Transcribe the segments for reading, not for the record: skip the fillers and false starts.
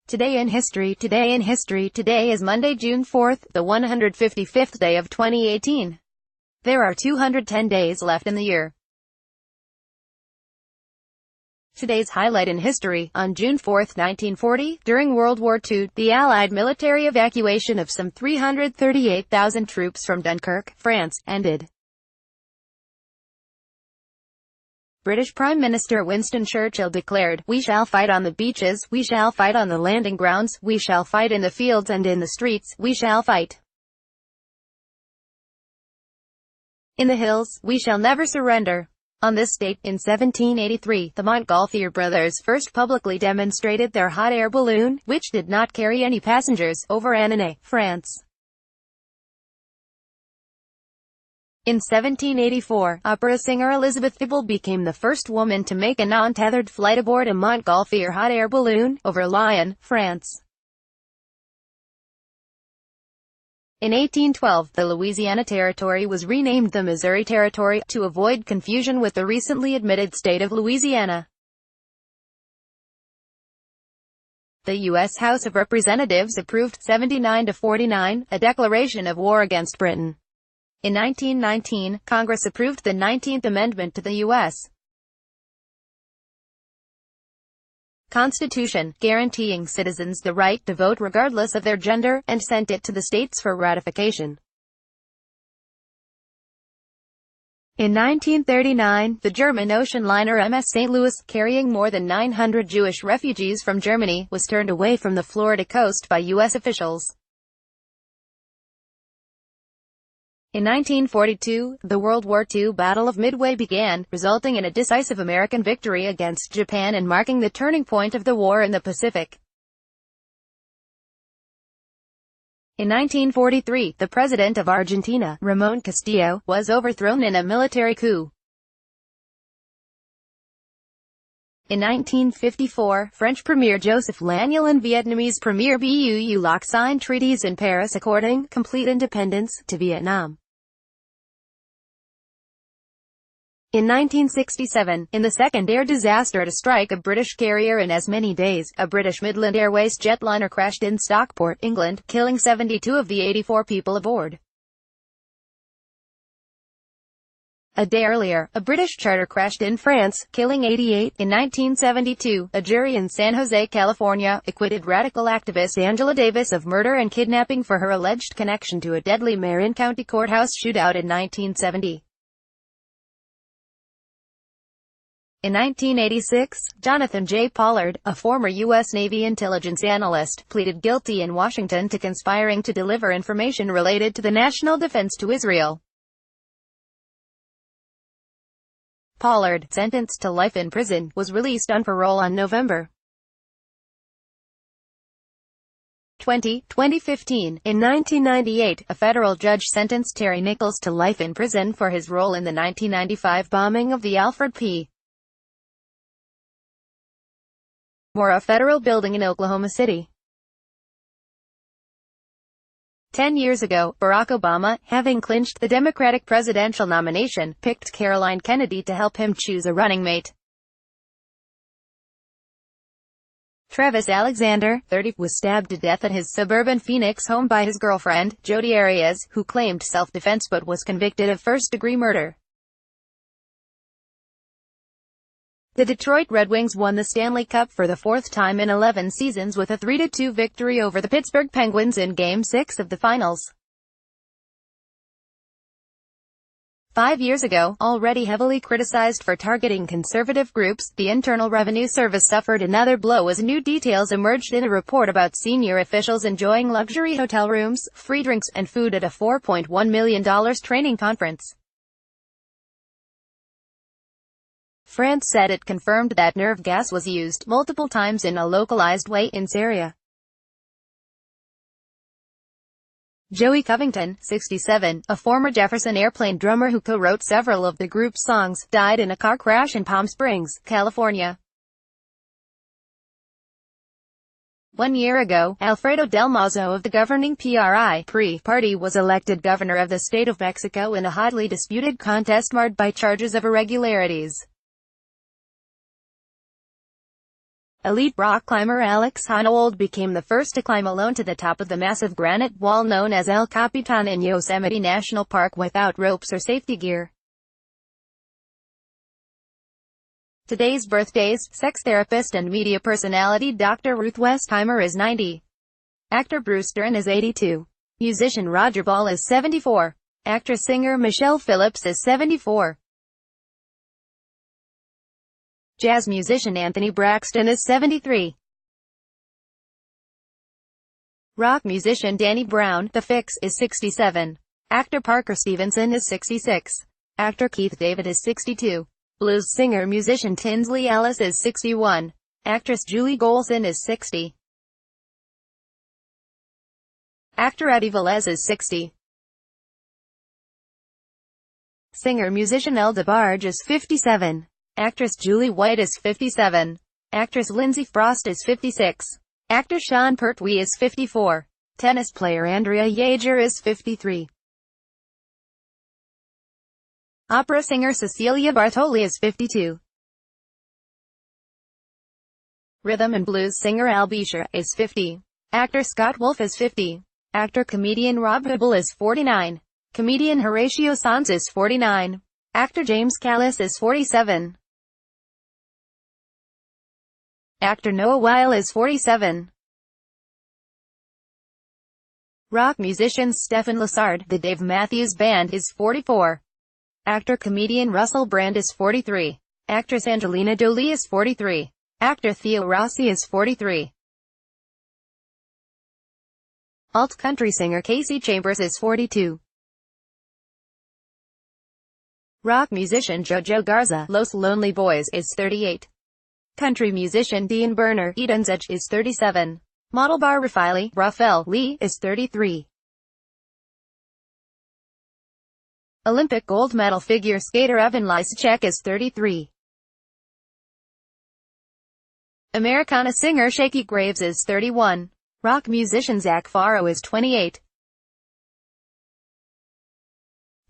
Today in history. Today is Monday, June 4th, the 155th day of 2018. There are 210 days left in the year. Today's highlight in history: on June 4, 1940, during World War II, the Allied military evacuation of some 338,000 troops from Dunkirk, France, ended. British Prime Minister Winston Churchill declared, "We shall fight on the beaches, we shall fight on the landing grounds, we shall fight in the fields and in the streets, we shall fight in the hills, we shall never surrender." On this date, in 1783, the Montgolfier brothers first publicly demonstrated their hot air balloon, which did not carry any passengers, over Annonay, France. In 1784, opera singer Elizabeth Dibble became the first woman to make a non-tethered flight aboard a Montgolfier hot air balloon, over Lyon, France. In 1812, the Louisiana Territory was renamed the Missouri Territory, to avoid confusion with the recently admitted state of Louisiana. The U.S. House of Representatives approved, 79-49, a declaration of war against Britain. In 1919, Congress approved the 19th Amendment to the U.S. Constitution, guaranteeing citizens the right to vote regardless of their gender, and sent it to the states for ratification. In 1939, the German ocean liner MS St. Louis, carrying more than 900 Jewish refugees from Germany, was turned away from the Florida coast by U.S. officials. In 1942, the World War II Battle of Midway began, resulting in a decisive American victory against Japan and marking the turning point of the war in the Pacific. In 1943, the president of Argentina, Ramon Castillo, was overthrown in a military coup. In 1954, French Premier Joseph Laniel and Vietnamese Premier Bu Loc signed treaties in Paris according complete independence to Vietnam. In 1967, in the second air disaster to strike a British carrier in as many days, a British Midland Airways jetliner crashed in Stockport, England, killing 72 of the 84 people aboard. A day earlier, a British charter crashed in France, killing 88. In 1972, a jury in San Jose, California, acquitted radical activist Angela Davis of murder and kidnapping for her alleged connection to a deadly Marin County courthouse shootout in 1970. In 1986, Jonathan J. Pollard, a former U.S. Navy intelligence analyst, pleaded guilty in Washington to conspiring to deliver information related to the national defense to Israel. Pollard, sentenced to life in prison, was released on parole on November 20, 2015. In 1998, a federal judge sentenced Terry Nichols to life in prison for his role in the 1995 bombing of the Alfred P. Murrah Federal Building in Oklahoma City. 10 years ago, Barack Obama, having clinched the Democratic presidential nomination, picked Caroline Kennedy to help him choose a running mate. Travis Alexander, 30, was stabbed to death at his suburban Phoenix home by his girlfriend, Jodi Arias, who claimed self-defense but was convicted of first-degree murder. The Detroit Red Wings won the Stanley Cup for the fourth time in 11 seasons with a 3-2 victory over the Pittsburgh Penguins in Game 6 of the finals. 5 years ago, already heavily criticized for targeting conservative groups, the Internal Revenue Service suffered another blow as new details emerged in a report about senior officials enjoying luxury hotel rooms, free drinks, and food at a $4.1 million training conference. France said it confirmed that nerve gas was used multiple times in a localized way in Syria. Joey Covington, 67, a former Jefferson Airplane drummer who co-wrote several of the group's songs, died in a car crash in Palm Springs, California. 1 year ago, Alfredo Del Mazo of the governing PRI party was elected governor of the state of Mexico in a hotly disputed contest marred by charges of irregularities. Elite rock climber Alex Honnold became the first to climb alone to the top of the massive granite wall known as El Capitan in Yosemite National Park without ropes or safety gear. Today's birthdays: sex therapist and media personality Dr. Ruth Westheimer is 90. Actor Bruce Dern is 82. Musician Roger Ball is 74. Actress-singer Michelle Phillips is 74. Jazz musician Anthony Braxton is 73. Rock musician Danny Brown, The Fix, is 67. Actor Parker Stevenson is 66. Actor Keith David is 62. Blues singer-musician Tinsley Ellis is 61. Actress Julie Golson is 60. Actor Eddie Velez is 60. Singer-musician El DeBarge is 57. Actress Julie White is 57. Actress Lindsay Frost is 56. Actor Sean Pertwee is 54. Tennis player Andrea Jaeger is 53. Opera singer Cecilia Bartoli is 52. Rhythm and blues singer Al Bisher is 50. Actor Scott Wolf is 50. Actor-comedian Rob Hibble is 49. Comedian Horatio Sanz is 49. Actor James Callis is 47. Actor Noah Weil is 47. Rock musician Stephen Lessard, The Dave Matthews Band, is 44. Actor-comedian Russell Brand is 43. Actress Angelina Jolie is 43. Actor Theo Rossi is 43. Alt-country singer Casey Chambers is 42. Rock musician Jojo Garza, Los Lonely Boys, is 38. Country musician Dean Burner, Eden's Edge, is 37. Model Bar Rafael Lee is 33. Olympic gold medal figure skater Evan Lysacek is 33. Americana singer Shakey Graves is 31. Rock musician Zach Farrow is 28.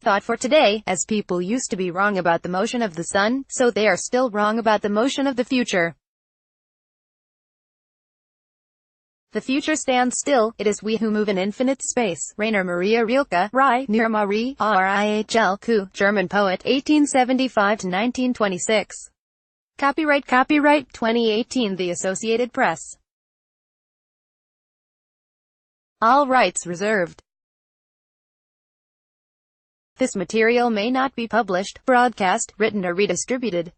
Thought for today: as people used to be wrong about the motion of the sun, so they are still wrong about the motion of the future. The future stands still, it is we who move in infinite space. Rainer Maria Rilke, Rai Nir Marie, Rihl Ku, German poet, 1875–1926. Copyright 2018 The Associated Press. All rights reserved. This material may not be published, broadcast, written or redistributed.